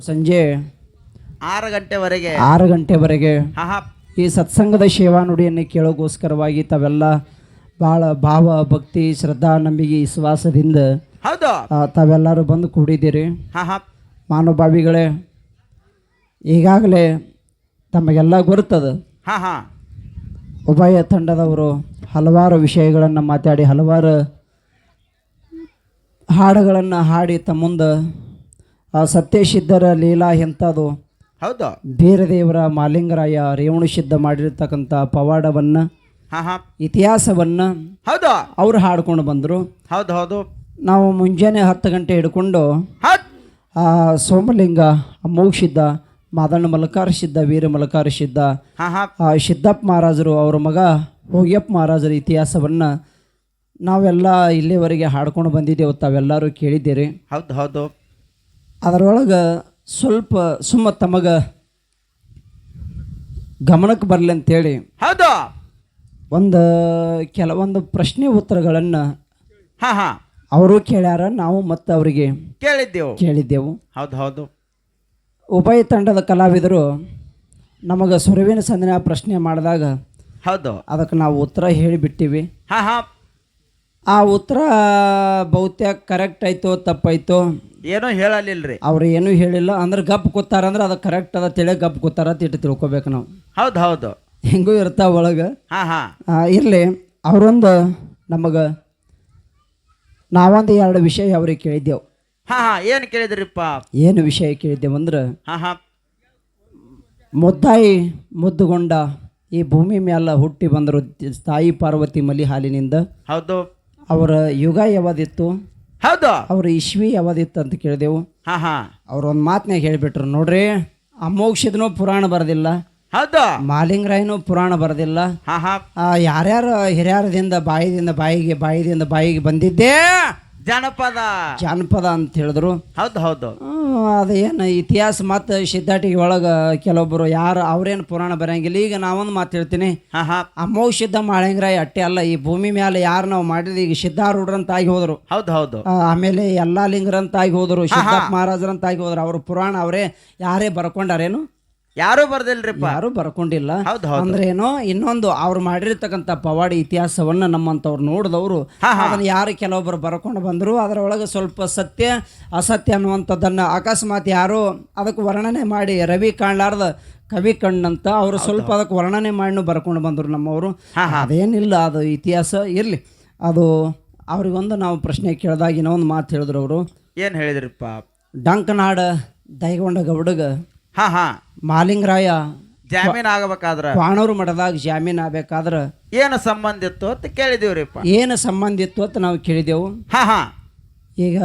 ಸಂಜೆ 6 ಗಂಟೆವರೆಗೆ 6 ಗಂಟೆವರೆಗೆ ಹಾ ಹಾ ಈ ಸತ್ಸಂಗದ ಸೇವಾ ನುಡಿಯನ್ನು ಕೇಳೋಗೋಸ್ಕರವಾಗಿ ತಾವೆಲ್ಲ ಭಾಳ ಭಾವ ಭಕ್ತಿ ಶ್ರದ್ಧಾ ನಂಬಿಕೆ ವಿಶ್ವಾಸದಿಂದ ಹೌದು ತಾವೆಲ್ಲರೂ ಬಂದು ಕೂಡಿದ್ದೀರಿ. ಹಾ ಹಾ ಮಾನವಭಾವಿಗಳೇ, ಈಗಾಗಲೇ ತಮಗೆಲ್ಲ ಗೊತ್ತದ ಹಾ ಹಾ ಉಭಯ ತಂಡದವರು ಹಲವಾರು ವಿಷಯಗಳನ್ನು ಮಾತಾಡಿ ಹಲವಾರು ಹಾಡುಗಳನ್ನು ಹಾಡಿ ತಮ್ಮ ಮುಂದೆ ಸತ್ಯಸಿದ್ಧರ ಲೀಲಾ ಎಂಥದ್ದು ಹೌದು ಬೀರದೇವರ ಮಾಲಿಂಗರಾಯ ರೇವಣಸಿದ್ಧ ಮಾಡಿರ್ತಕ್ಕಂಥ ಪವಾಡವನ್ನು ಹಾ ಹಾ ಇತಿಹಾಸವನ್ನು ಹೌದು ಅವರು ಹಾಡ್ಕೊಂಡು ಬಂದರು. ಹೌದು ಹೌದು ನಾವು ಮುಂಜಾನೆ 10 ಗಂಟೆ ಹಿಡ್ಕೊಂಡು ಹೌದ್ ಸೋಮಲಿಂಗ ಅಮೋಘಸಿದ್ಧ ಮಾದಣ್ಣ ಮಲಕಾರ ಸಿದ್ಧ ವೀರ ಮಲಕಾರ ಸಿದ್ಧ ಹಾ ಹಾ ಸಿದ್ದಪ್ಪ ಮಹಾರಾಜರು ಅವರ ಮಗ ಹೋಗ್ಯಪ್ಪ ಮಹಾರಾಜರ ಇತಿಹಾಸವನ್ನು ನಾವೆಲ್ಲ ಇಲ್ಲಿವರೆಗೆ ಹಾಡ್ಕೊಂಡು ಬಂದಿದ್ದೇವೆ, ತಾವೆಲ್ಲರೂ ಕೇಳಿದ್ದೀರಿ. ಹೌದು ಹೌದು ಅದರೊಳಗೆ ಸ್ವಲ್ಪ ಸುಮ್ಮ ತಮಗೆ ಗಮನಕ್ಕೆ ಬರಲಿ ಅಂತೇಳಿ ಹೌದು ಕೆಲವೊಂದು ಪ್ರಶ್ನೆ ಉತ್ತರಗಳನ್ನು ಹಾ ಹಾ ಅವರು ಕೇಳ್ಯಾರ, ನಾವು ಮತ್ತು ಅವರಿಗೆ ಕೇಳಿದ್ದೆವು. ಹೌದು ಹೌದು ಉಭಯ ತಂಡದ ಕಲಾವಿದರು ನಮಗೆ ಸುರವಿನ ಸಂದಿನ ಪ್ರಶ್ನೆ ಮಾಡಿದಾಗ ಹೌದು ಅದಕ್ಕೆ ನಾವು ಉತ್ತರ ಹೇಳಿಬಿಟ್ಟಿವಿ. ಹಾ ಹಾ ಆ ಉತ್ತರ ಬಹುತೇಕ ಕರೆಕ್ಟ್ ಆಯ್ತೋ ತಪ್ಪಾಯ್ತೋ ಏನೋ ಹೇಳಲಿಲ್ರಿ, ಅವ್ರು ಏನೂ ಹೇಳಿಲ್ಲ. ಅಂದ್ರೆ ಗಪ್ ಕೂತಾರಂದ್ರೆ ಅದು ಕರೆಕ್ಟ್ ಅದ ತಿಳಿ ಗಪ್ ಕೂತಾರ ತಿಟ್ಟು ತಿಳ್ಕೊಬೇಕು ನಾವು. ಹೌದು ಹೌದು ಹೆಂಗೂ ಇರ್ತಾವ ಒಳಗೆ. ಹಾ ಹಾ ಇರಲಿ, ಅವರೊಂದು ನಮಗೆ ನಾವೊಂದು 2 ವಿಷಯ ಅವ್ರಿಗೆ ಕೇಳಿದ್ದೆವು. ಹಾ ಹಾ ಏನು ಕೇಳಿದ್ರಿಪ್ಪ? ಏನು ವಿಷಯ ಕೇಳಿದ್ದೆವು ಅಂದ್ರೆ, ಹಾ ಹಾ ಮುದ್ದಾಯಿ ಮುದ್ದುಗೊಂಡ ಈ ಭೂಮಿ ಮ್ಯಾಲ ಹುಟ್ಟಿ ಬಂದರು ತಾಯಿ ಪಾರ್ವತಿ ಮಲಿ ಹಾಲಿನಿಂದ. ಹೌದು ಅವರ ಯುಗ ಯಾವದಿತ್ತು, ಹೌದು ಅವ್ರ ಇಶ್ವಿ ಯಾವದಿತ್ತು ಅಂತ ಕೇಳಿದೆವು. ಹಾ ಹಾ ಅವ್ರು ಒಂದು ಮಾತನಾಗ ಹೇಳಿಬಿಟ್ರು, ನೋಡ್ರಿ ಅಮೋಘಸಿದ್ನೂ ಪುರಾಣ ಬರೋದಿಲ್ಲ, ಹೌದು ಮಾಲಿಂಗರಾಯನೂ ಪುರಾಣ ಬರೋದಿಲ್ಲ, ಹಾ ಹಾ ಯಾರ್ಯಾರು ಹಿರಿಯರದಿಂದ ಬಾಯಿದಿಂದ ಬಾಯಿಗೆ ಬಂದಿದ್ದೇ ಜಾನಪದ ಅಂತ ಹೇಳಿದ್ರು. ಹೌದು ಹೌದು ಅದೇನು ಇತಿಹಾಸ ಮತ್ತು ಸಿದ್ಧಾಟಿಗೆ ಒಳಗೆ ಕೆಲವೊಬ್ಬರು ಯಾರು ಅವ್ರೇನು ಪುರಾಣ ಬರಂಗಿಲ್ಲ. ಈಗ ನಾವೊಂದು ಮಾತು ಹೇಳ್ತೀನಿ, ಹಾ ಹಾ ಅಮೋಘ ಸಿದ್ಧ ಮಾಳಿಂಗರಾಯ ಅಟ್ಟೆ ಅಲ್ಲ, ಈ ಭೂಮಿ ಮೇಲೆ ಯಾರು ನಾವು ಮಾಡಿದ್ವಿ ಈಗ ಸಿದ್ಧಾರೂಢರಂತ ಆಗಿ ಹೋದರು. ಹೌದು ಹೌದು ಆಮೇಲೆ ಎಲ್ಲಾ ಲಿಂಗರಂತ ಆಗಿ ಹೋದರು, ಸಿದ್ದಪ್ಪ ಮಹಾರಾಜರಂತ ಆಗಿ ಹೋದ್ರು. ಅವ್ರ ಪುರಾಣ ಅವರೇ ಯಾರೇ ಬರ್ಕೊಂಡಾರೇನು? ಯಾರು ಬರ್ದಿಲ್ರಿಪ್ಪ, ಯಾರು ಬರ್ಕೊಂಡಿಲ್ಲ. ಹೌದು ಅಂದ್ರೇನೋ ಇನ್ನೊಂದು ಅವ್ರು ಮಾಡಿರ್ತಕ್ಕಂಥ ಪವಾಡಿ ಇತಿಹಾಸವನ್ನ ನಮ್ಮಂತವ್ರು ನೋಡಿದವರು ಅದನ್ನ ಯಾರು ಕೆಲವೊಬ್ಬರು ಬರ್ಕೊಂಡು ಬಂದರು. ಅದರೊಳಗೆ ಸ್ವಲ್ಪ ಸತ್ಯ ಅಸತ್ಯ ಅನ್ನುವಂಥದ್ದನ್ನ ಅಕಸ್ಮಾತ್ ಯಾರು ಅದಕ್ಕೆ ವರ್ಣನೆ ಮಾಡಿ ರವಿ ಕಾಣ್ಲಾರ್ದ ಕವಿ ಕಣ್ಣಂತ ಅವರು ಸ್ವಲ್ಪ ಅದಕ್ಕೆ ವರ್ಣನೆ ಮಾಡಿ ಬರ್ಕೊಂಡು ಬಂದರು ನಮ್ಮವರು. ಅದೇನಿಲ್ಲ, ಅದು ಇತಿಹಾಸ ಇರಲಿ. ಅದು ಅವ್ರಿಗೊಂದು ನಾವು ಪ್ರಶ್ನೆ ಕೇಳಿದಾಗ ಇನ್ನೊಂದು ಮಾತು ಹೇಳಿದ್ರು ಅವರು. ಏನು ಹೇಳಿದ್ರಿಪ್ಪ? ಡಂಕನಾಡ ದೈಗೊಂಡ ಗೌಡಗ ಹಾ ಹಾ ಮಾಲಿಂಗರಾಯ ಜಾಮೀನ್ ಆಗಬೇಕಾದ್ರ ಕ್ವಾಣೂರು ಮಠದಾಗ ಜಾಮೀನ್ ಆಗ್ಬೇಕಾದ್ರ ಏನು ಸಂಬಂಧ ಇತ್ತು ಅಂತ ಕೇಳಿದೀವ್ರಿಪ್ಪ. ಏನು ಸಂಬಂಧ ಇತ್ತು ಅಂತ ನಾವು ಕೇಳಿದೆವು. ಹಾ ಹಾ ಈಗ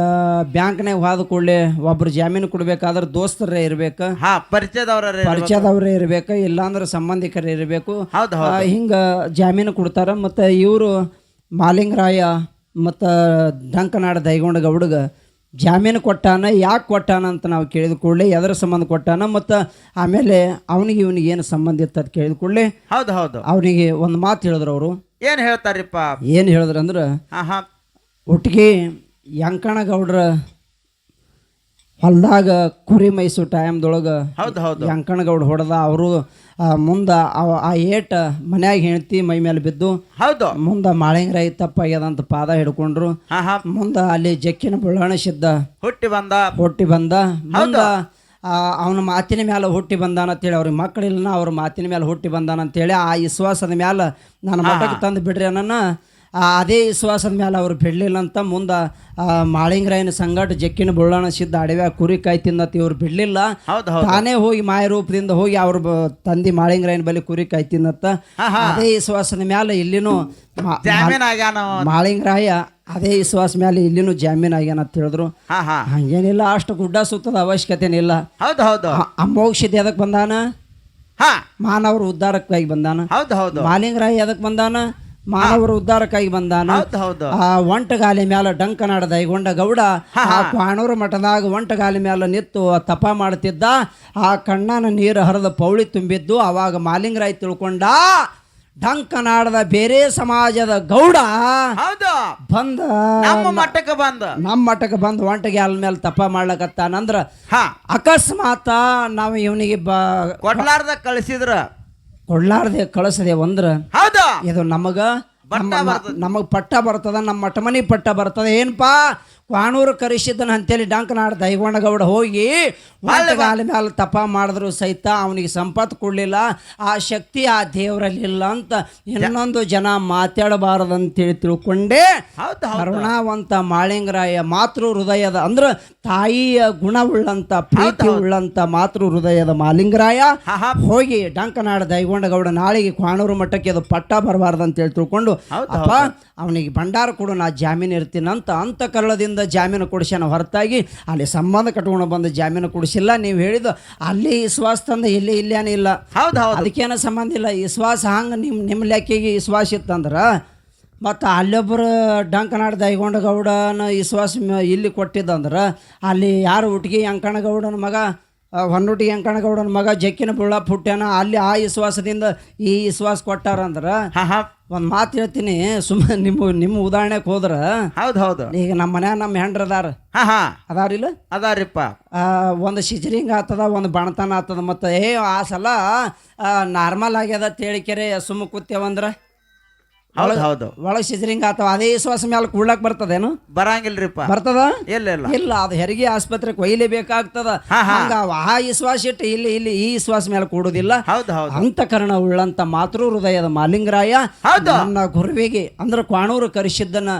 ಬ್ಯಾಂಕ್ನಾಗ ಹೋದ ಕೂಡಲೇ ಒಬ್ರು ಜಾಮೀನು ಕೊಡ್ಬೇಕಾದ್ರೆ ದೋಸ್ತರೇ ಇರ್ಬೇಕು, ಹಾ ಪರಿಚಯದವ್ರೇ ಇರ್ಬೇಕು, ಇಲ್ಲಾಂದ್ರೆ ಸಂಬಂಧಿಕರೇ ಇರಬೇಕು. ಹೌದು ಹಿಂಗ ಜಾಮೀನು ಕೊಡ್ತಾರ. ಮತ್ತು ಇವರು ಮಾಲಿಂಗರಾಯ ಮತ್ತು ಡಂಕನಾಡ ದೈಗೊಂಡ ಗೌಡಗ ಜಾಮೀನು ಕೊಟ್ಟಾನ, ಯಾಕೆ ಕೊಟ್ಟಾನ ಅಂತ ನಾವು ಕೇಳಿದ ಕೂಡಲೇ ಎದರ ಸಂಬಂಧ ಕೊಟ್ಟಾನ ಮತ್ತು ಆಮೇಲೆ ಅವನಿಗೆ ಇವನಿಗೆ ಏನು ಸಂಬಂಧ ಇತ್ತು ಅಂತ ಕೇಳಿದ ಕೂಡಲೇ ಹೌದು ಹೌದು ಅವನಿಗೆ ಒಂದು ಮಾತು ಹೇಳಿದ್ರು ಅವರು. ಏನು ಹೇಳ್ತಾರಿಪ್ಪ? ಏನು ಹೇಳಿದ್ರಂದ್ರೆ, ಹಾ ಹಾ ಒಟ್ಟಿಗೆ ಯಂಕಣಗೌಡ್ರ ಹೊಲದಾಗ ಕುರಿ ಮೈಸು ಟೈಮ್ದೊಳಗೆ ಹೌದು ಹೌದು ಯಂಕಣಗೌಡ ಹೊಡೆದ. ಅವರು ಮುಂದೆ ಆ ಏಟ ಮನ್ಯಾಗ ಹೆಣ್ತಿ ಮೈ ಮೇಲೆ ಬಿದ್ದು ಹೌದು ಮುಂದೆ ಮಾಳಿಂಗರಾಯ ತಪ್ಪಾಗ್ಯದಂತ ಪಾದ ಹಿಡ್ಕೊಂಡ್ರು. ಮುಂದೆ ಅಲ್ಲಿ ಜಕ್ಕಿನ ಬುಳ್ಳಾಣಿಸಿದ್ದ ಹುಟ್ಟಿ ಬಂದ ಮುಂದೆ ಅವನ ಮಾತಿನ ಮೇಲೆ ಹುಟ್ಟಿ ಬಂದಾನ ಅಂತೇಳಿ ಅವ್ರಿಗೆ ಮಕ್ಕಳಿಲ್ಲ, ಅವ್ರ ಮಾತಿನ ಮೇಲೆ ಹುಟ್ಟಿ ಬಂದಾನ ಅಂತೇಳಿ ಆ ವಿಶ್ವಾಸದ ಮೇಲೆ ನನ್ನ ಮಠಕ್ಕೆ ತಂದು ಬಿಡ್ರಿ ನನ್ನ ಅದೇ ವಿಶ್ವಾಸದ ಮೇಲೆ ಅವ್ರು ಬಿಡಲಿಲ್ಲ ಅಂತ ಮುಂದೆ ಮಾಳಿಂಗರಾಯನ ಸಂಗಟ ಜಕ್ಕಿನ ಬುಳ್ಳಾಣ ಸಿದ್ಧ ಅಡವ್ಯಾಗ ಕುರಿ ಕಾಯಿ ತಿಂದತಿ ಇವ್ರು ಬಿಡಲಿಲ್ಲ. ತಾನೇ ಹೋಗಿ ಮಾಯ ರೂಪದಿಂದ ಹೋಗಿ ಅವ್ರ ತಂದಿ ಮಾಳಿಂಗರಾಯನ ಬಳಿ ಕುರಿ ಕಾಯಿ ತಿಂದತ್ತ. ಅದೇ ವಿಶ್ವಾಸದ ಮೇಲೆ ಇಲ್ಲಿನೂ ಮಾಳಿಂಗರಾಯ ಅದೇ ವಿಶ್ವಾಸ ಮೇಲೆ ಇಲ್ಲಿನೂ ಜಾಮೀನ್ ಆಗ್ಯಾನ ಅಂತ ಹೇಳಿದ್ರು. ಹಂಗೇನಿಲ್ಲ, ಅಷ್ಟು ಗುಡ್ಡ ಸುತ್ತದ ಅವಶ್ಯಕತೆನಿಲ್ಲ. ಅಮೋಘಸಿದ್ಧ ಎದಕ್ಕೆ ಬಂದಾನ? ಮಾನವರ ಉದ್ಧಾರಕ್ಕಾಗಿ ಬಂದಾನ. ಮಾಲಿಂಗರಾಯ ಎದಕ್ಕೆ ಬಂದಾನ? ಮಾನವರ ಉದ್ಧಾರಕ್ಕಾಗಿ ಬಂದಾನ. ಒಂಟಗಾಲಿ ಮ್ಯಾಲ ಡಂಕನಾಡ ದೈಗೊಂಡ ಗೌಡ ಆ ಕ್ವಾಣೂರು ಮಠದಾಗ ಒಂಟಗಾಲಿ ಮ್ಯಾಲ ನಿತ್ತು ತಪ ಮಾಡ್ತಿದ್ದ. ಆ ಕಣ್ಣನ ನೀರು ಹರಿದ ಪೌಳಿ ತುಂಬಿದ್ದು. ಅವಾಗ ಮಾಲಿಂಗರಾಯ ತಿಳ್ಕೊಂಡ ಡಂಕನಾಡದ ಬೇರೆ ಸಮಾಜದ ಗೌಡ ಹೌದು ಬಂದ ನಮ್ಮ ಮಟ್ಟಕ್ಕೆ ಬಂದು ಒಂಟಿಗೆ ಅಲ್ ಮೇಲೆ ತಪ್ಪ ಮಾಡ್ಲಕತ್ತಾನಂದ್ರ ಹಾ ಅಕಸ್ಮಾತ್ ನಾವು ಇವನಿಗೆ ಕೊಡ್ಲಾರ್ದ ಕೊಡ್ಲಾರ್ದೆ ಕಳಿಸದೇವು ಅಂದ್ರ ಹೌದು ಇದು ನಮಗ್ ಪಟ್ಟ ಬರ್ತದ, ನಮ್ಮ ಮಠಮನಿ ಪಟ್ಟ ಬರ್ತದ. ಏನಪ್ಪಾ ಕ್ವಾಣೂರು ಕರೆಸಿದ್ದನ ಅಂತೇಳಿ ಡಂಕನಾಡ ದೈಗೊಂಡಗೌಡ ಹೋಗಿ ಗಾಲಿ ಮ್ಯಾಲ ತಪ ಮಾಡಿದ್ರು ಸಹಿತ ಅವನಿಗೆ ಸಂಪತ್ತು ಕೊಡ್ಲಿಲ್ಲ, ಆ ಶಕ್ತಿ ಆ ದೇವರಲ್ಲಿಲ್ಲ ಅಂತ ಇನ್ನೊಂದು ಜನ ಮಾತಾಡಬಾರದಂತೇಳಿ ತಿಳ್ಕೊಂಡೇ ಕರುಣಾವಂತ ಮಾಳಿಂಗರಾಯ ಮಾತೃ ಹೃದಯದ ಅಂದ್ರ ತಾಯಿಯ ಗುಣವುಳ್ಳಂತ ಪ್ರೀತಿ ಉಳ್ಳಂತ ಮಾತೃ ಹೃದಯದ ಮಾಲಿಂಗರಾಯ ಹೋಗಿ ಡಂಕನಾಡ ದೈಗೊಂಡಗೌಡ ನಾಳೆಗೆ ಕ್ವಾಣೂರು ಮಠಕ್ಕೆ ಅದು ಪಟ್ಟ ಬರಬಾರ್ದಂತೇಳಿ ತಿಳ್ಕೊಂಡು ಅಪ್ಪ ಅವನಿಗೆ ಭಂಡಾರ ಕೊಡು, ನಾ ಜಾಮೀನು ಇರ್ತೀನಂತ ಅಂತ ಕರಳದಿಂದ ಜಾಮೀನು ಕೊಡಿಸ್ಯಾನ. ಹೊರತಾಗಿ ಅಲ್ಲಿ ಸಂಬಂಧ ಕಟ್ಕೊಂಡು ಬಂದು ಜಾಮೀನು ಕೊಡಿಸಿಲ್ಲ. ನೀವು ಹೇಳಿದ್ದು ಅಲ್ಲಿ ವಿಶ್ವಾಸ ತಂದ ಇಲ್ಲೇನೇ ಇಲ್ಲ, ಅದಕ್ಕೇನೋ ಸಂಬಂಧ ಇಲ್ಲ. ವಿಶ್ವಾಸ ಹಂಗೆ ನಿಮ್ಮ ಲೆಕ್ಕಿಗೆ ವಿಶ್ವಾಸ ಇತ್ತಂದ್ರೆ ಮತ್ತು ಅಲ್ಲೊಬ್ಬರು ಡಂಕನಾಡ ದೈಗೊಂಡಗೌಡನ ವಿಶ್ವಾಸ ಇಲ್ಲಿ ಕೊಟ್ಟಿದ್ದಂದ್ರೆ ಅಲ್ಲಿ ಯಾರು ಹುಟ್ಗಿ ಅಂಕಣಗೌಡನ ಮಗ ಹೊನ್ನೊಟ್ಟಿಗೆ ಅಂಕಣಗೌಡನ ಮಗ ಜಕ್ಕಿನ ಬುಳ್ಳ ಪುಟ್ಟ್ಯಾನ ಅಲ್ಲಿ ಆ ವಿಶ್ವಾಸದಿಂದ ಈ ವಿಶ್ವಾಸ ಕೊಟ್ಟಾರಂದ್ರೆ ಒಂದು ಮಾತು ಹೇಳ್ತೀನಿ, ಸುಮ್ಮನೆ ನಿಮ್ಮ ಉದಾಹರಣೆಗೆ ಹೋದ್ರ ಹೌದು ಈಗ ನಮ್ಮ ಮನ್ಯಾಗ ನಮ್ಮ ಹೆಂಡ್ರ ಅದಾರಿಲ್ಲ ಅದಾರಿಪ್ಪ, ಒಂದು ಸಿಜರಿಂಗ್ ಆಗ್ತದ, ಒಂದು ಬಣತನ ಆಗ್ತದ. ಮತ್ತು ಆ ಸಲ ನಾರ್ಮಲ್ ಆಗ್ಯದ ತೇಳಿಕೆರೆ ಸುಮ್ಮ ಕೂತೇವಂದ್ರೆ ಒಳಗೆ ಸಿಜರಿಂಗ್ ಆತವ, ಅದೇ ವಿಶ್ವಾಸ ಮೇಲೆ ಕೂಡ್ಲಾಕ್ ಬರ್ತದೇನು? ಬರಂಗಿಲ್ರಿಪ್ಪ. ಬರ್ತದ? ಇಲ್ಲ, ಅದು ಹೆರಿಗೆ ಆಸ್ಪತ್ರೆಗೆ ಒಯ್ಲೇಬೇಕಾಗ್ತದ. ಹಂಗ ಆ ವಿಶ್ವಾಸ ಇಟ್ಟು ಇಲ್ಲಿ ಈ ವಿಶ್ವಾಸ ಮೇಲೆ ಕೂಡುದಿಲ್ಲ. ಅಂತಃಕರಣ ಉಳ್ಳಂತ ಮಾತೃ ಹೃದಯದ ಮಾಲಿಂಗರಾಯ ನನ್ನ ಗುರುವಿಗೆ ಅಂದ್ರೆ ಕ್ವಾಣೂರು ಕರೆಸಿದ್ದನ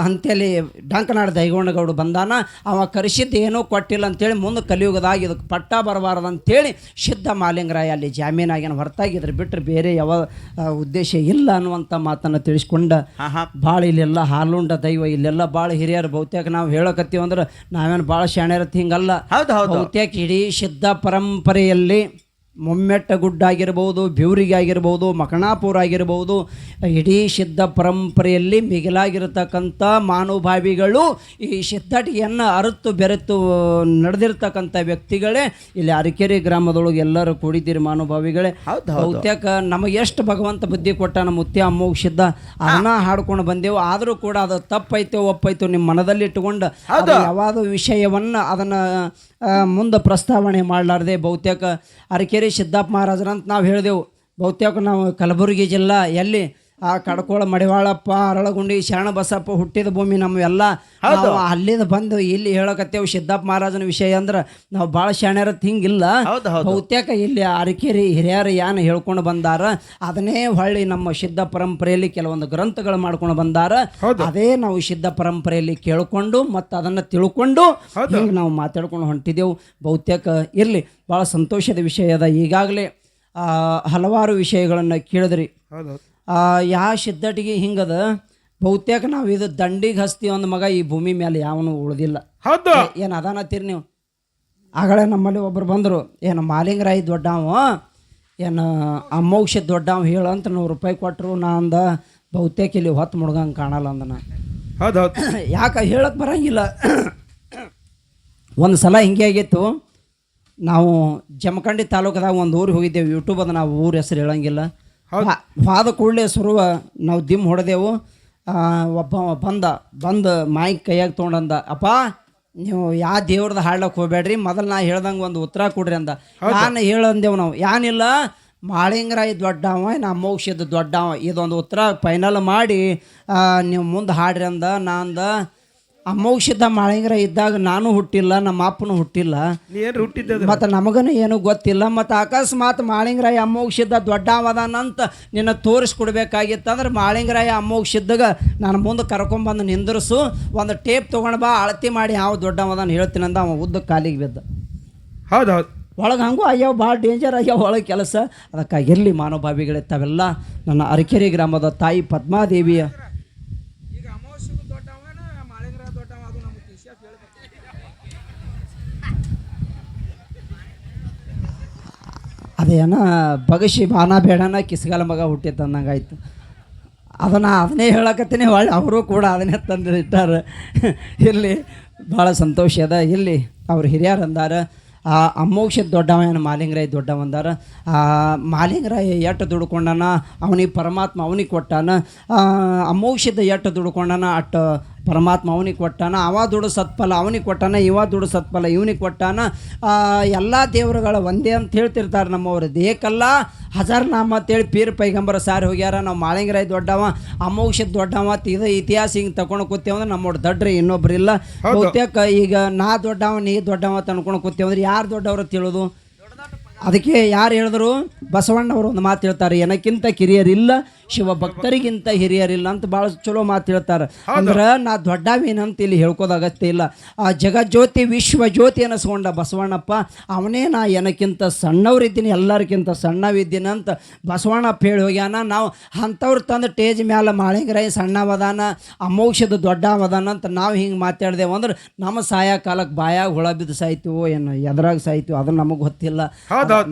ಅಂತೇಳಿ ಡಂಕನಾಡ ದೈಗೊಂಡಗೌಡ ಬಂದಾನ. ಅವ ಕರೆಸಿದ್ದು ಏನೂ ಕೊಟ್ಟಿಲ್ಲ ಅಂತೇಳಿ ಮುಂದೆ ಕಲಿಯುಗದಾಗ ಇದಕ್ಕೆ ಪಟ್ಟ ಬರಬಾರದಂತೇಳಿ ಸಿದ್ಧ ಮಾಲಿಂಗರಾಯ ಅಲ್ಲಿ ಜಾಮೀನಾಗ್ಯಾನ. ಹೊರತಾಗಿ ಇದ್ರ ಬಿಟ್ಟರೆ ಬೇರೆ ಯಾವ ಉದ್ದೇಶ ಇಲ್ಲ ಅನ್ನುವಂಥ ಮಾತನ್ನು ತಿಳಿಸ್ಕೊಂಡ ಭಾಳ ಇಲ್ಲೆಲ್ಲ ಹಾಲುಂಡ ದೈವ, ಇಲ್ಲೆಲ್ಲ ಭಾಳ ಹಿರಿಯರು. ಬಹುತೇಕ ನಾವು ಹೇಳಕತ್ತೀವಿ ಅಂದ್ರೆ ನಾವೇನು ಭಾಳ ಶಾಣ್ಯರತ್ ಹಿಂಗಲ್ಲ. ಬಹುತೇಕ ಇಡೀ ಸಿದ್ಧ ಪರಂಪರೆಯಲ್ಲಿ ಮೊಮ್ಮೆಟ್ಟಗುಡ್ಡ ಆಗಿರ್ಬೋದು, ಬ್ಯೂರಿಗೆ ಆಗಿರ್ಬೋದು, ಮಕಣಾಪುರ ಆಗಿರ್ಬೋದು, ಇಡೀ ಸಿದ್ಧ ಪರಂಪರೆಯಲ್ಲಿ ಮಿಗಿಲಾಗಿರ್ತಕ್ಕಂಥ ಮಾನುಭಾವಿಗಳು ಈ ಸಿದ್ಧಟಿಯನ್ನು ಅರಿತು ಬೆರೆತು ನಡೆದಿರ್ತಕ್ಕಂಥ ವ್ಯಕ್ತಿಗಳೇ ಇಲ್ಲಿ ಅರಕೆರೆ ಗ್ರಾಮದೊಳಗೆ ಎಲ್ಲರೂ ಕೂಡಿದ್ದೀರಿ ಮಾನುಭಾವಿಗಳೇ. ಬಹುತೇಕ ನಮಗೆ ಎಷ್ಟು ಭಗವಂತ ಬುದ್ಧಿ ಕೊಟ್ಟ ನಮ್ಮ ಮುತ್ಯ ಅಮ್ಮೋಗ ಸಿದ್ಧ ಅದನ್ನ ಹಾಡ್ಕೊಂಡು ಬಂದೆವು. ಆದರೂ ಕೂಡ ಅದು ತಪ್ಪೈತೋ ಒಪ್ಪೈತೋ ನಿಮ್ಮ ಮನದಲ್ಲಿ ಇಟ್ಟುಕೊಂಡು ಯಾವಾದ ವಿಷಯವನ್ನು ಅದನ್ನು ಮುಂದೆ ಪ್ರಸ್ತಾವನೆ ಮಾಡಲಾರ್ದೆ ಬಹುತೇಕ ಅರಕೆರೆ ಸಿದ್ದಪ್ಪ ಮಹಾರಾಜರಂತ ನಾವು ಹೇಳಿದೆವು. ಬಹುತೇಕ ನಾವು ಕಲಬುರಗಿ ಜಿಲ್ಲಾ ಎಲ್ಲಿ ಆ ಕಡ್ಕೋಳ ಮಡಿವಾಳಪ್ಪ, ಅರಳಗುಂಡಿ, ಶರಣಬಸಪ್ಪ ಹುಟ್ಟಿದ ಭೂಮಿ ನಮ್ಮೆಲ್ಲ. ಅಲ್ಲಿಂದ ಬಂದು ಇಲ್ಲಿ ಹೇಳಕತ್ತೇವು ಸಿದ್ದಪ್ಪ ಮಹಾರಾಜನ ವಿಷಯ ಅಂದ್ರೆ ನಾವು ಭಾಳ ಶಾಣ್ಯರತ್ ಹಿಂಗಿಲ್ಲ. ಬಹುತೇಕ ಇಲ್ಲಿ ಅರಕೆರೆ ಹಿರಿಯರು ಏನು ಹೇಳ್ಕೊಂಡು ಬಂದಾರ ಅದನ್ನೇ ಹೊಳ್ಳಿ ನಮ್ಮ ಸಿದ್ಧ ಪರಂಪರೆಯಲ್ಲಿ ಕೆಲವೊಂದು ಗ್ರಂಥಗಳು ಮಾಡ್ಕೊಂಡು ಬಂದಾರ. ಅದೇ ನಾವು ಸಿದ್ಧ ಪರಂಪರೆಯಲ್ಲಿ ಕೇಳ್ಕೊಂಡು ಮತ್ತು ಅದನ್ನು ತಿಳ್ಕೊಂಡು ಹಿಂಗೆ ನಾವು ಮಾತಾಡ್ಕೊಂಡು ಹೊಂಟಿದ್ದೆವು. ಬಹುತೇಕ ಇರಲಿ, ಭಾಳ ಸಂತೋಷದ ವಿಷಯ ಅದ. ಈಗಾಗಲೇ ಹಲವಾರು ವಿಷಯಗಳನ್ನು ಕೇಳಿದ್ರಿ. ಯಾವ ಸಿದ್ಧಟಿಗೆ ಹಿಂಗದ ಬಹುತೇಕ ನಾವು ಇದು ದಂಡಿಗೆ ಹಸ್ತೀವಿ ಒಂದು ಮಗ ಈ ಭೂಮಿ ಮೇಲೆ ಯಾವನು ಉಳಿದಿಲ್ಲ. ಏನು ಅದಾನತ್ತೀರಿ ನೀವು? ಆಗಳೇ ನಮ್ಮಲ್ಲಿ ಒಬ್ಬರು ಬಂದರು, ಏನು ಮಾಲಿಂಗರಾಯಿ ದೊಡ್ಡವ, ಏನು ಅಮ್ಮೌಷಧ ದೊಡ್ಡವ ಹೇಳಂತ ₹100 ಕೊಟ್ಟರು. ನಾ ಅಂದ ಬಹುತೇಕ ಇಲ್ಲಿ ಹೊತ್ತು ಮುಡ್ಗಂಗೆ ಕಾಣಲ್ಲ ಅಂದನ. ಯಾಕೆ ಹೇಳಕ್ಕೆ ಬರಂಗಿಲ್ಲ. ಒಂದು ಸಲ ಹಿಂಗೆ ಆಗಿತ್ತು, ನಾವು ಜಮಖಂಡಿ ತಾಲೂಕದಾಗ ಒಂದು ಊರಿಗೆ ಹೋಗಿದ್ದೇವೆ. ಯೂಟ್ಯೂಬ್ ಅದ, ನಾವು ಊರ ಹೆಸರು ಹೇಳಂಗಿಲ್ಲ. ವಾದ ಕೂಡಲೇ ಶುರುವ ನಾವು ದಿಮ್ ಹೊಡೆದೆವು. ಒಬ್ಬ ಬಂದು ಮೈಕ್ ಕೈಯಾಗ ತೊಗೊಂಡಂದ, ಅಪ್ಪ ನೀವು ಯಾವ ದೇವ್ರದ್ದು ಹಾಡ್ಲಕ್ಕೆ ಹೋಗ್ಬೇಡ್ರಿ, ಮೊದಲು ನಾ ಹೇಳ್ದಂಗೆ ಒಂದು ಉತ್ತರ ಕೊಡ್ರಿ ಅಂದ. ನಾನು ಹೇಳಂದೇವು ನಾವು, ಏನಿಲ್ಲ ಮಾಳಿಂಗರಾಯ ದೊಡ್ಡವ, ನಮ್ಮ ಔಷಧ ದೊಡ್ಡವ, ಇದೊಂದು ಉತ್ತರ ಫೈನಲ್ ಮಾಡಿ ನೀವು ಮುಂದೆ ಹಾಡ್ರಿ ಅಂದ. ನಾ ಅಂದ ಅಮ್ಮೌಷಧ ಮಾಳಿಂಗರ ಇದ್ದಾಗ ನಾನು ಹುಟ್ಟಿಲ್ಲ, ನಮ್ಮ ಅಪ್ಪನೂ ಹುಟ್ಟಿಲ್ಲ, ಮತ್ತು ನಮಗನು ಏನೂ ಗೊತ್ತಿಲ್ಲ. ಮತ್ತು ಅಕಸ್ಮಾತ್ ಮಾಳಿಂಗರಾಯ ಅಮ್ಮೌಷಧ ದೊಡ್ಡವದಾನಂತ ನಿನ್ನ ತೋರಿಸ್ಕೊಡ್ಬೇಕಾಗಿತ್ತಂದ್ರೆ ಮಾಳಿಂಗರಾಯ ಅಮ್ಮೌಷಧಗೆ ನಾನು ಮುಂದೆ ಕರ್ಕೊಂಬಂದು ನಿಂದ್ರಿಸು, ಒಂದು ಟೇಪ್ ತೊಗೊಂಡು ಬಾ, ಅಳತಿ ಮಾಡಿ ಯಾವ ದೊಡ್ಡವದಾನ ಹೇಳ್ತೀನಿ ಅಂದ. ಅವ ಉದ್ದಕ್ಕೆ ಕಾಲಿಗೆ ಬಿದ್ದ. ಒಳಗೆ ಹಂಗೂ ಅಯ್ಯೋ ಭಾಳ ಡೇಂಜರ್ ಆಗ್ಯಾವ ಒಳಗೆ ಕೆಲಸ. ಅದಕ್ಕಾಗಿರಲಿ ಮಾನವಭಾವಿಗಳೇ, ತಾವೆಲ್ಲ ನನ್ನ ಅರಕೆರೆ ಗ್ರಾಮದ ತಾಯಿ ಪದ್ಮಾದೇವಿಯ ಅದೇನ ಬಗಶಿ ಬಾನ ಬೇಡನ ಕಿಸ್ಗಾಲ ಮಗ ಹುಟ್ಟಿತ್ತು ಅಂದಂಗೆ ಆಯಿತು. ಅದನ್ನೇ ಹೇಳಕತ್ತೀನಿ. ಒಳ್ಳೆ ಅವರು ಕೂಡ ಅದನ್ನೇ ತಂದು ಇಟ್ಟಾರೆ. ಇಲ್ಲಿ ಭಾಳ ಸಂತೋಷ ಅದ. ಇಲ್ಲಿ ಅವ್ರು ಹಿರಿಯರು ಅಂದಾರ, ಆ ಅಮೋಕ್ಷದ ದೊಡ್ಡವ ಏನು ಮಾಲಿಂಗರಾಯ ದೊಡ್ಡವಂದಾರ. ಆ ಮಾಲಿಂಗರಾಯ ಎಟ್ಟು ದುಡ್ಕೊಂಡನ ಅವನಿಗೆ ಪರಮಾತ್ಮ ಅವನಿಗೆ ಕೊಟ್ಟಾನ. ಅಮೋಕ್ಷದ ಎಟ್ಟು ದುಡ್ಕೊಂಡನ ಅಟ್ಟು ಪರಮಾತ್ಮ ಅವನಿಗೆ ಕೊಟ್ಟಾನ. ಅವ ದುಡು ಸತ್ಫಲ ಅವನಿಗೆ ಕೊಟ್ಟಾನ, ಇವ ದುಡು ಸತ್ಫಲ ಇವನಿಗೆ ಕೊಟ್ಟಾನ. ಎಲ್ಲ ದೇವರುಗಳ ಒಂದೇ ಅಂತ ಹೇಳ್ತಿರ್ತಾರೆ ನಮ್ಮವ್ರು. ದೇಕಲ್ಲ ಹಜಾರ್ ನಾಮ ಅಂತೇಳಿ ಪೀರ್ ಪೈಗಂಬರ ಸಾರಿ ಹೋಗ್ಯಾರ. ನಾವು ಮಾಳಿಂಗರಾಯ ದೊಡ್ಡವ ಅಮೋಕ್ಷದ ದೊಡ್ಡವ ಇದು ಇತಿಹಾಸ ಹಿಂಗೆ ತಗೊಂಡು ಕೂತೇವಂದ್ರೆ ನಮ್ಮವ್ರು ದಡ್ರಿ ಇನ್ನೊಬ್ರು ಇಲ್ಲ. ಬಹುತೇಕ ಈಗ ನಾ ದೊಡ್ಡವ ನೀ ದೊಡ್ಡವ ತಂದ್ಕೊಂಡು ಕೂತೇವಂದ್ರೆ ಯಾರು ದೊಡ್ಡವರು ತಿಳಿದು. ಅದಕ್ಕೆ ಯಾರು ಹೇಳಿದ್ರು ಬಸವಣ್ಣವರು ಒಂದು ಮಾತು ಹೇಳ್ತಾರೆ, ಏನಕ್ಕಿಂತ ಕಿರಿಯರಿಲ್ಲ ಶಿವ ಭಕ್ತರಿಗಿಂತ ಹಿರಿಯರಿಲ್ಲ ಅಂತ ಭಾಳ ಚಲೋ ಮಾತು ಹೇಳ್ತಾರೆ. ಅಂದ್ರೆ ನಾ ದೊಡ್ಡವೇನಂತ ಇಲ್ಲಿ ಹೇಳ್ಕೋದಾಗತ್ತೆ ಇಲ್ಲ. ಆ ಜಗಜ್ಯೋತಿ ವಿಶ್ವ ಜ್ಯೋತಿ ಅನ್ನಿಸ್ಕೊಂಡ ಬಸವಣ್ಣಪ್ಪ ಅವನೇ ನಾ ಏನಕ್ಕಿಂತ ಸಣ್ಣವ್ರಿದ್ದೀನಿ ಎಲ್ಲರಿಗಿಂತ ಸಣ್ಣವಿದ್ದೀನಿ ಅಂತ ಬಸವಣ್ಣಪ್ಪ ಹೇಳಿ ಹೋಗ್ಯಾನ. ನಾವು ಅಂಥವ್ರು ತಂದು ಟೇಜ್ ಮ್ಯಾಲ ಮಾಳಿಂಗರಾಯ ಸಣ್ಣವದಾನ ಅಮೋಕ್ಷದ ದೊಡ್ಡವದಾನ ಅಂತ ನಾವು ಹಿಂಗೆ ಮಾತಾಡ್ದೇವು ಅಂದ್ರೆ ನಮ್ಮ ಸಾಯ ಕಾಲಕ್ಕೆ ಬಾಯಾಗ ಹುಳ ಬಿದ್ದು ಸಾಯ್ತೀವೋ ಏನು ಎದ್ರಾಗ ಸಾಯ್ತೀವೋ ಅದು ನಮಗೆ ಗೊತ್ತಿಲ್ಲ.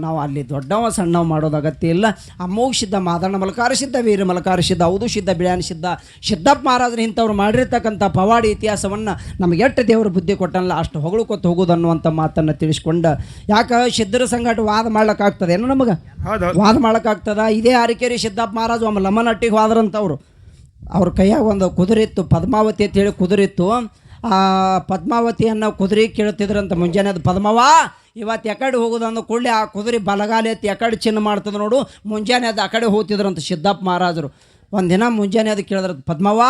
ನಾವು ಅಲ್ಲಿ ದೊಡ್ಡವ ಸಣ್ಣವ ಮಾಡೋದಾಗತ್ತೆ ಇಲ್ಲ. ಅಮೋಕ್ಷಿದ್ದ ಮಾದಣ್ಣ ಮಲಕಾರ ಸಿದ್ಧ ವೀರ ಮಲಕಾರ ಸಿದ್ಧ ಔದು ಸಿದ್ಧ ಬಿಳ್ಯಾನ ಸಿದ್ಧ ಸಿದ್ದಪ್ಪ ಮಹಾರಾಜರು ಇಂಥವ್ರು ಮಾಡಿರ್ತಕ್ಕಂಥ ಪವಾಡಿ ಇತಿಹಾಸವನ್ನು ನಮಗೆ ಎಷ್ಟು ದೇವರು ಬುದ್ಧಿ ಕೊಟ್ಟನಲ್ಲ ಅಷ್ಟು ಹೊಗಳ್ಕೊತ ಹೋಗೋದು ಅನ್ನುವಂಥ ಮಾತನ್ನು ತಿಳಿಸ್ಕೊಂಡು. ಯಾಕೆ ಸಿದ್ಧರ ಸಂಗಟ ವಾದ ಮಾಡ್ಲಿಕ್ಕಾಗ್ತದೆ ಏನೋ ನಮಗೆ ವಾದ ಮಾಡ್ಲಿಕ್ಕಾಗ್ತದ. ಇದೇ ಅರಿಕೇರಿ ಸಿದ್ದಪ್ಪ ಮಹಾರಾಜು ಒಮ್ಮೆ ಲಮ್ಮನಟ್ಟಿಗೆ ಹೋದ್ರಂತವ್ರು. ಅವ್ರ ಕೈಯಾಗ ಒಂದು ಕುದುರಿತ್ತು, ಪದ್ಮಾವತಿ ಅಂತೇಳಿ ಕುದುರಿತ್ತು. ಆ ಪದ್ಮಾವತಿಯನ್ನು ಕುದುರೆ ಕೇಳ್ತಿದ್ರಂತ ಮುಂಜಾನೆ. ಅದು ಪದ್ಮವ್ವ ಇವತ್ತು ಎಕಡೆ ಹೋಗೋದಂದು ಕೂಡಲೇ ಆ ಕುದುರೆ ಬಲಗಾಲಿ ಎತ್ತಿ ಎಕಡೆ ಚಿನ್ನ ಮಾಡ್ತದೆ ನೋಡು. ಮುಂಜಾನೆ ಅದು ಆ ಕಡೆ ಹೋಗ್ತಿದ್ರಂತ ಸಿದ್ದಪ್ಪ ಮಹಾರಾಜರು. ಒಂದಿನ ಮುಂಜಾನೆ ಅದು ಕೇಳಿದ್ರ ಪದ್ಮವ್ವ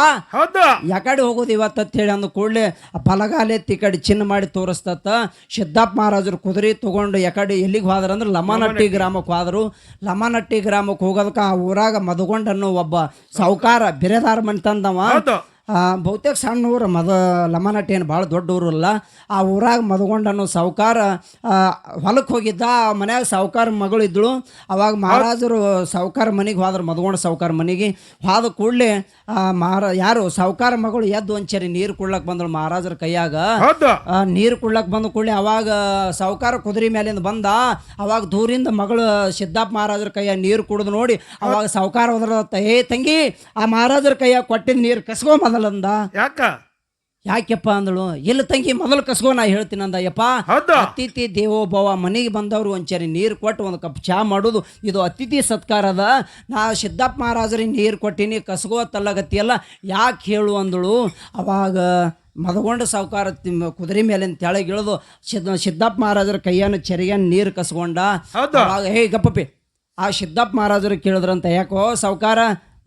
ಯಾಕಡೆ ಹೋಗೋದು ಇವತ್ತು ಅಂತ ಹೇಳಿ ಅಂದ ಕೂಡಲೇ ಬಲಗಾಲಿ ಎತ್ತಿ ಈ ಕಡೆ ಚಿನ್ನ ಮಾಡಿ ತೋರಿಸ್ತತ್ತ. ಸಿದ್ದಪ್ಪ ಮಹಾರಾಜರು ಕುದುರೆ ತೊಗೊಂಡು ಎಕಡೆ ಎಲ್ಲಿಗೆ ಹೋದ್ರ ಅಂದ್ರೆ ಲಮ್ಮನಟ್ಟಿ ಗ್ರಾಮಕ್ಕೆ ಹೋದರು. ಲಮ್ಮನಟ್ಟಿ ಗ್ರಾಮಕ್ಕೆ ಹೋಗೋದಕ್ಕೆ ಆ ಊರಾಗ ಮದಗೊಂಡನ್ನು ಒಬ್ಬ ಸಾಹುಕಾರ ಬಿರೆದಾರ ಮನೆ ತಂದವ. ಬಹುತೇಕ ಸಣ್ಣ ಊರು ಲಮ್ಮನಟ್ಟಿ ಏನು ಭಾಳ ದೊಡ್ಡ ಊರಲ್ಲ. ಆ ಊರಾಗ ಮದಗೊಂಡನು ಸಾಹುಕಾರ ಹೊಲಕ್ಕೆ ಹೋಗಿದ್ದ. ಮನ್ಯಾಗ ಸಾಹುಕಾರ ಮಗಳು ಇದ್ದಳು. ಅವಾಗ ಮಹಾರಾಜರು ಸಾಹುಕಾರ ಮನೆಗೆ ಹೋದ್ರು, ಮದಗೊಂಡ ಸಾಹುಕಾರ ಮನೆಗೆ ಹೋದ ಕೂಡಲೇ ಯಾರು ಸಾಹುಕಾರ ಮಗಳು ಎದ್ದು ಒಂಚರಿ ನೀರು ಕುಡ್ಲಕ್ಕೆ ಬಂದಳು ಮಹಾರಾಜರ ಕೈಯಾಗ. ನೀರು ಕುಡ್ಲಕ್ಕೆ ಬಂದ ಕೂಡಲೇ ಅವಾಗ ಸಾಹುಕಾರ ಕುದುರೆ ಮೇಲಿಂದ ಬಂದ. ಅವಾಗ ದೂರಿಂದ ಮಗಳು ಸಿದ್ದಪ್ಪ ಮಹಾರಾಜರ ಕೈಯಾಗ ನೀರು ಕುಡಿದು ನೋಡಿ ಅವಾಗ ಸಾಹುಕಾರ ಹೋದ್ರತ್ತ, ಏ ತಂಗಿ ಆ ಮಹಾರಾಜರ ಕೈಯಾಗ ಕೊಟ್ಟಿನ ನೀರು ಕಸ್ಕೊ ಮೊದಲಂದ. ಯಾಕೆಪ್ಪ ಅಂದಳು. ಇಲ್ಲ ತಂಗಿ ಮೊದಲು ಕಸ್ಕೋ ನಾ ಹೇಳ್ತೀನಿ ಅಂದ. ಯಪ್ಪ ಅತಿಥಿ ದೇವೋಭವ ಮನೆಗೆ ಬಂದವರು ಒಂಚರಿ ನೀರು ಕೊಟ್ಟು ಒಂದು ಕಪ್ ಚಹಾ ಮಾಡೋದು ಇದು ಅತಿಥಿ ಸತ್ಕಾರದ. ನಾ ಸಿದ್ದಪ್ಪ ಮಹಾರಾಜರಿಗೆ ನೀರು ಕೊಟ್ಟಿನಿ ಕಸ್ಕೋ ತಲ್ಲಗತ್ತಿಯಲ್ಲ ಯಾಕೆ ಹೇಳು ಅಂದಳು. ಅವಾಗ ಮದಗೊಂಡ ಸಾಹುಕಾರ ಕುದುರೆ ಮೇಲಿನ ತೆಳಗಿಳಿದು ಸಿದ್ದಪ್ಪ ಮಹಾರಾಜರ ಕೈಯನ್ನು ಚೆರಿಯನ್ನು ನೀರು ಕಸ್ಕೊಂಡ. ಅವಾಗ ಹೇ ಗಪ್ಪಿ ಆ ಸಿದ್ದಪ್ಪ ಮಹಾರಾಜರು ಕೇಳಿದ್ರಂತ, ಯಾಕೋ ಸಾಹುಕಾರ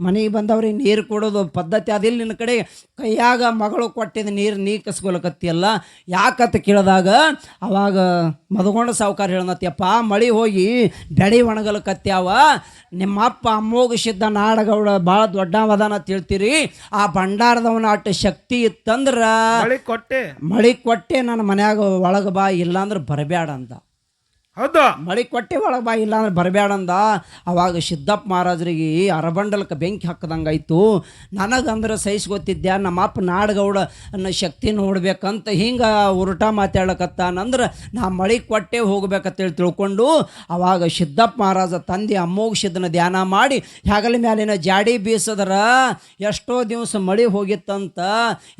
ಮನೆಗೆ ಬಂದವ್ರಿಗೆ ನೀರು ಕೊಡೋದು ಪದ್ಧತಿ ಅದಿಲ್ಲ ನಿನ್ನ ಕಡೆ, ಕೈಯಾಗ ಮಗಳು ಕೊಟ್ಟಿದ್ದು ನೀರು ನೀ ಕಸ್ಕೊಳಕತ್ತಿಯಲ್ಲ ಯಾಕತ್ತ ಕೇಳಿದಾಗ ಅವಾಗ ಮದಗೊಂಡ ಸಾಹುಕಾರ ಹೇಳನತ್ತಪ್ಪ, ಮಳೆ ಹೋಗಿ ಬೆಳೆ ಒಣಗಲಕತ್ಯಾವ, ನಿಮ್ಮಪ್ಪ ಅಮ್ಮೋಗಿಸಿದ್ದ ನಾಡಗೌಡ ಭಾಳ ದೊಡ್ಡವದಾನ ತಿಳ್ತೀರಿ, ಆ ಭಂಡಾರದವನ ಅಟ್ಟು ಶಕ್ತಿ ಇತ್ತಂದ್ರೆ ಮಳೆ ಕೊಟ್ಟೆ ನನ್ನ ಮನ್ಯಾಗ ಒಳಗೆ ಬಾ ಇಲ್ಲಾಂದ್ರೆ ಬರಬೇಡ ಅಂತ. ಹೌದು, ಮಳೆ ಕೊಟ್ಟೆ ಒಳಗೆ ಬಾ ಇಲ್ಲ ಅಂದ್ರೆ ಬರಬೇಡಂದ. ಅವಾಗ ಸಿದ್ದಪ್ಪ ಮಹಾರಾಜರಿಗೆ ಅರಬಂಡಲಕ್ಕೆ ಬೆಂಕಿ ಹಾಕದಂಗಾಯ್ತು. ನನಗಂದ್ರೆ ಸಹಿಸ್ಕೊತಿದ್ದೆ ನಮ್ಮಪ್ಪ ನಾಡಗೌಡ ಅನ್ನೋ ಶಕ್ತಿ ನೋಡ್ಬೇಕಂತ ಹಿಂಗೆ ಉರುಟ ಮಾತಾಡ್ಲಕತ್ತಾನಂದ್ರೆ ನಾ ಮಳೆ ಕೊಟ್ಟೆ ಹೋಗ್ಬೇಕಂತೇಳಿ ತಿಳ್ಕೊಂಡು ಅವಾಗ ಸಿದ್ದಪ್ಪ ಮಹಾರಾಜ ತಂದೆ ಅಮ್ಮೋಗಿಸಿದ್ದನ ಧ್ಯಾನ ಮಾಡಿ ಹೆಗಲ ಮ್ಯಾಲಿನ ಜಾಡಿ ಬೀಸದ್ರ ಎಷ್ಟೋ ದಿವಸ ಮಳೆ ಹೋಗಿತ್ತಂತ.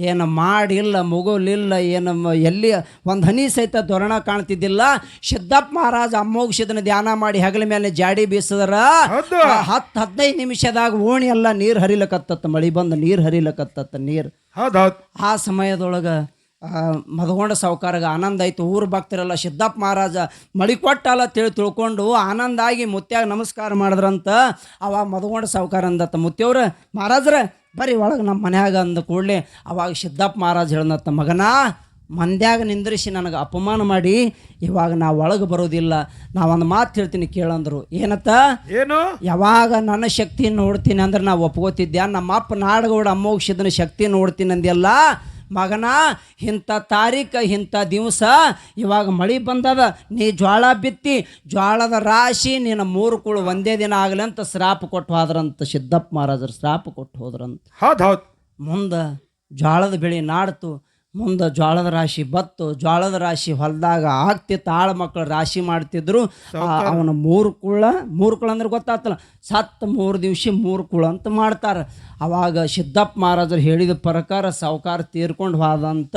ಏನು ಮಾಡಿಲ್ಲ ಮುಗುಲಿಲ್ಲ ಏನು ಎಲ್ಲಿ ಒಂದು ಹನಿ ಸಹಿತ ದೊರಣ ಕಾಣ್ತಿದ್ದಿಲ್ಲ. ಸಿದ್ದಪ್ಪ ಮಹಾರಾಜ ಅಮ್ಮೋಗಿಸಿದನ ಧ್ಯಾನ ಮಾಡಿ ಹೆಗಲ ಮೇಲೆ ಜಾಡಿ ಬೀಸದ್ರ 10-15 ನಿಮಿಷದಾಗ ಓಣಿ ಎಲ್ಲ ನೀರು ಹರಿಲಕತ್ತ, ಮಳಿ ಬಂದು ನೀರು ಹರಿಲಕತ್ತ ನೀರು. ಆ ಸಮಯದೊಳಗೆ ಮದಗೊಂಡ ಸಾಹುಕಾರಗ ಆನಂದ ಆಯ್ತು. ಊರು ಭಕ್ತರೆಲ್ಲ ಸಿದ್ದಪ್ಪ ಮಹಾರಾಜ ಮಳಿ ಕೊಟ್ಟಲ್ಲ ತಿಳ್ಕೊಂಡು ಆನಂದ ಆಗಿ ಮುತ್ಯಾಗ ನಮಸ್ಕಾರ ಮಾಡಿದ್ರಂತ. ಅವಾಗ ಮದಗೊಂಡ ಸಾಹುಕಾರ ಅಂದತ್ತ, ಮುತ್ಯವ್ರ ಮಹಾರಾಜ್ರ ಬರ್ರಿ ಒಳಗೆ ನಮ್ಮ ಮನ್ಯಾಗ ಅಂದ ಕೂಡಲೇ ಅವಾಗ ಸಿದ್ದಪ್ಪ ಮಹಾರಾಜ ಹೇಳ್ದತ್ತ, ಮಗನಾ ಮಂದ್ಯಾಗ ನಿಂದ್ರಿಸಿ ನನಗೆ ಅಪಮಾನ ಮಾಡಿ ಇವಾಗ ನಾವು ಒಳಗೆ ಬರೋದಿಲ್ಲ, ನಾವೊಂದು ಮಾತು ಹೇಳ್ತೀನಿ ಕೇಳಂದ್ರು. ಏನತ್ತ? ಏನು? ಯಾವಾಗ ನನ್ನ ಶಕ್ತಿ ನೋಡ್ತೀನಿ ಅಂದ್ರೆ ನಾವು ಒಪ್ಕೋತಿದ್ದೆ, ನಮ್ಮ ಅಪ್ಪ ನಾಡಗೌಡ ಅಮ್ಮೋಗಿಸಿದನ ಶಕ್ತಿ ನೋಡ್ತೀನಿ ಅಂದೆಲ್ಲ ಮಗನ, ಇಂಥ ತಾರೀಕು ಇಂಥ ದಿವಸ ಇವಾಗ ಮಳೆ ಬಂದದ, ನೀ ಜ್ವಾಳ ಬಿತ್ತಿ ಜ್ವಾಳದ ರಾಶಿ ನಿನ್ನ 3 ಕುಳು ಒಂದೇ ದಿನ ಆಗಲಿ ಅಂತ ಶ್ರಾಪ ಕೊಟ್ಟು ಹೋದ್ರಂತ. ಸಿದ್ದಪ್ಪ ಮಹಾರಾಜರು ಶ್ರಾಪ ಕೊಟ್ಟು ಹೋದ್ರಂತ. ಮುಂದೆ ಜ್ವಾಳದ ಬೆಳೆ ನಾಡ್ತು, ಮುಂದೆ ಜ್ವಾಳದ ರಾಶಿ ಬತ್ತು, ಜ್ವಾಳದ ರಾಶಿ ಹೊಲದಾಗ ಆಗ್ತಿತ್ತು, ಆಳು ಮಕ್ಕಳು ರಾಶಿ ಮಾಡ್ತಿದ್ರು. ಅವನ 3 ಕುಳ ಅಂದ್ರೆ ಗೊತ್ತಾಗ್ತಲ್ಲ, ಸತ್ತು 3 ದಿವಸ 3 ಕುಳ ಅಂತ ಮಾಡ್ತಾರೆ. ಅವಾಗ ಸಿದ್ದಪ್ಪ ಮಹಾರಾಜರು ಹೇಳಿದ ಪ್ರಕಾರ ಸಾಹುಕಾರ ತೀರ್ಕೊಂಡು ಹೋದಂತ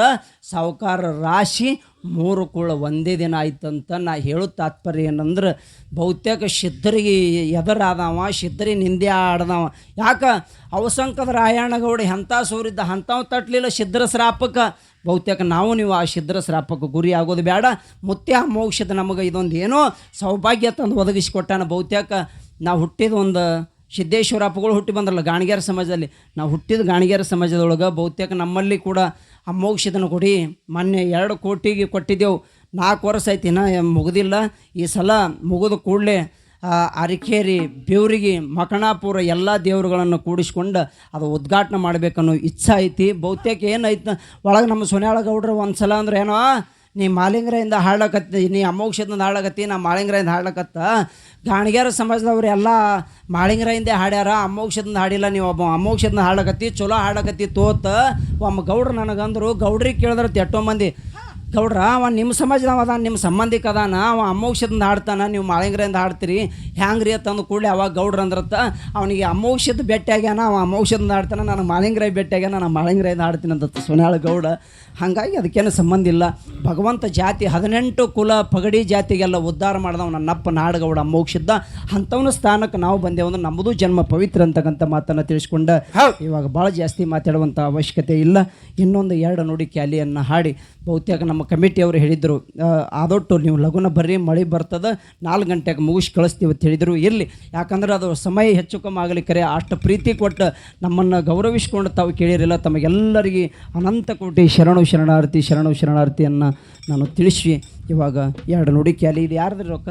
ಸಾಹುಕಾರ ರಾಶಿ 3 ಕುಳ್ಳ ಒಂದೇ ದಿನ ಆಯ್ತಂತ ನಾ ಹೇಳೋ ತಾತ್ಪರ್ಯ ಏನಂದ್ರೆ ಬಹುತೇಕ ಸಿದ್ಧರಿಗೆ ಎದುರಾದವ ಸಿದ್ಧರಿ ನಿಂದೆ ಆಡ್ದವ. ಯಾಕೆ ಅವಸಂಕದ ರಾಯಣ್ಣಗೌಡ ಎಂಥ ಸೂರಿದ್ದ ಅಂಥವು ತಟ್ಟಲಿಲ್ಲ ಸಿದ್ಧರ ಶ್ರಾಪಕ್ಕೆ. ಬಹುತೇಕ ನೀವು ಆ ಸಿದ್ಧರ ಶ್ರಾಪಕ್ಕೆ ಗುರಿ ಆಗೋದು ಬೇಡ. ಮುತ್ಯ ಮೋಕ್ಷದ ನಮಗೆ ಇದೊಂದು ಏನೋ ಸೌಭಾಗ್ಯ ತಂದು ಒದಗಿಸಿಕೊಟ್ಟಾನ. ಬಹುತೇಕ ನಾವು ಹುಟ್ಟಿದ ಒಂದು ಸಿದ್ದೇಶ್ವರಪ್ಪಗಳು ಹುಟ್ಟಿ ಬಂದ್ರಲ್ಲ ಗಾಣಿಗ್ಯಾರ ಸಮಾಜದಲ್ಲಿ, ನಾವು ಹುಟ್ಟಿದ ಗಾಣಿಗ್ಯಾರ ಸಮಾಜದೊಳಗೆ ಬಹುತೇಕ ನಮ್ಮಲ್ಲಿ ಕೂಡ ಅಮೋಕ್ಷದನ ಕೊಡಿ ಮೊನ್ನೆ 2 ಕೋಟಿಗೆ ಕೊಟ್ಟಿದ್ದೆವು. 4 ವರ್ಷ ಆಯ್ತು ಇನ್ನೂ ಮುಗಿದಿಲ್ಲ. ಈ ಸಲ ಮುಗಿದ ಕೂಡಲೇ ಅರಿಕೇರಿ ಬೇವ್ರಿಗೆ ಮಕಣಾಪುರ ಎಲ್ಲ ದೇವರುಗಳನ್ನು ಕೂಡಿಸ್ಕೊಂಡು ಅದು ಉದ್ಘಾಟನೆ ಮಾಡಬೇಕನ್ನೋ ಇಚ್ಛೆ ಐತಿ. ಬಹುತೇಕ ಏನೈತೆ ಒಳಗೆ ನಮ್ಮ ಸೊನ್ಯಾಳ ಗೌಡ್ರು ಒಂದು ಸಲ ಅಂದ್ರೆ ಏನೋ ನೀ ಮಾಲಿಂಗರಿಂದ ಹಾಡ್ಲಕತ್ತಿ, ನೀ ಅಮೋಕ್ಷದಿಂದ ಹಾಡ್ಲಕತ್ತಿ, ನಾ ಮಾಳಿಂಗರಿಂದ ಹಾಡ್ಲಕತ್ತ. ಗಾಣಿಗ್ಯಾರ ಸಮಾಜದವ್ರು ಎಲ್ಲ ಮಾಳಿಂಗರಿಂದ ಹಾಡ್ಯಾರ, ಅಮೋಕ್ಷದಿಂದ ಹಾಡಿಲ್ಲ. ನೀವು ಒಬ್ಬ ಅಮೋಕ್ಷದಿಂದ ಹಾಡ್ಲಕತ್ತಿ, ಚಲೋ ಹಾಡ್ಲಕತ್ತಿ ತೋತ ಒಮ್ಮ ಗೌಡ್ರು ನನಗಂದ್ರು. ಗೌಡ್ರಿಗೆ ಕೇಳಿದ್ರೆ ಎಷ್ಟೋ ಮಂದಿ ಗೌಡ್ರ ಅವ ನಿಮ್ಮ ಸಮಾಜದವ ಅದಾನ, ನಿಮ್ಮ ಸಂಬಂಧಿಕ ಅದಾನ, ಅವ ಅಮೋಕ್ಷದಿಂದ ಹಾಡ್ತಾನ, ನೀವು ಮಾಳಿಂಗರಿಂದ ಹಾಡ್ತೀರಿ ಹ್ಯಾಂಗ್ರಿ ಅಂತಂದು ಕೂಡಲೇ ಅವಾಗ ಗೌಡ್ರ ಅಂದ್ರತ್ತ ಅವನಿಗೆ ಅಮೋಕ್ಷದ ಭೇಟಿ ಆಗ್ಯಾನ, ಅವ ಅಮೋಕ್ಷದಿಂದ ಹಾಡ್ತಾನ, ನಾನು ಮಾಳಿಂಗರಾಯ ಭೇಟಿ ಆಗ್ಯಾನ, ನಾನು ಮಾಳಿಂಗರಾಯಿಂದ ಹಾಡ್ತೀನಿ ಅಂತ ಸೊನ್ಯಾಳ ಗೌಡ. ಹಾಗಾಗಿ ಅದಕ್ಕೇನು ಸಂಬಂಧ ಇಲ್ಲ. ಭಗವಂತ ಜಾತಿ 18 ಕುಲ ಪಗಡಿ ಜಾತಿಗೆಲ್ಲ ಉದ್ಧಾರ ಮಾಡಿದವ ನನ್ನಪ್ಪ ನಾಡಗೌಡ ಅಮೋಕ್ಷಿದ್ದ. ಅಂಥವನ ಸ್ಥಾನಕ್ಕೆ ನಾವು ಬಂದೇವು ಅಂದ್ರೆ ನಮ್ಮದು ಜನ್ಮ ಪವಿತ್ರ ಅಂತಕ್ಕಂಥ ಮಾತನ್ನು ತಿಳಿಸ್ಕೊಂಡ ಇವಾಗ ಭಾಳ ಜಾಸ್ತಿ ಮಾತಾಡುವಂಥ ಅವಶ್ಯಕತೆ ಇಲ್ಲ. ಇನ್ನೊಂದು 2 ನುಡಿ ಕ್ಯಾಲಿಯನ್ನು ಹಾಡಿ ಬಹುತೇಕ ನಮ್ಮ ಕಮಿಟಿಯವರು ಹೇಳಿದರು, ಆದೊಟ್ಟು ನೀವು ಲಗುನ ಬರ್ರಿ, ಮಳೆ ಬರ್ತದೆ, 4 ಗಂಟೆಗೆ ಮುಗಿಸಿ ಕಳಿಸ್ತೀವಿ ಅಂತ ಹೇಳಿದರು. ಇರಲಿ, ಯಾಕಂದ್ರೆ ಅದು ಸಮಯ ಹೆಚ್ಚು ಕಮ್ಮಿ ಆಗಲಿಕ್ಕರೆ ಅಷ್ಟು ಪ್ರೀತಿ ಕೊಟ್ಟು ನಮ್ಮನ್ನು ಗೌರವಿಸ್ಕೊಂಡು ತಾವು ಕೇಳಿರಲಿಲ್ಲ. ತಮಗೆಲ್ಲರಿಗೆ ಅನಂತ ಕೋಟಿ ಶರಣಾರ್ಥಿ ಶರಣಾರ್ಥಿಯನ್ನು ನಾನು ತಿಳಿಸಿ ಇವಾಗ 2 ನುಡಿ ಕ್ಯಾಲಿ. ಇದು ಯಾರ್ದು ರೊಕ್ಕ?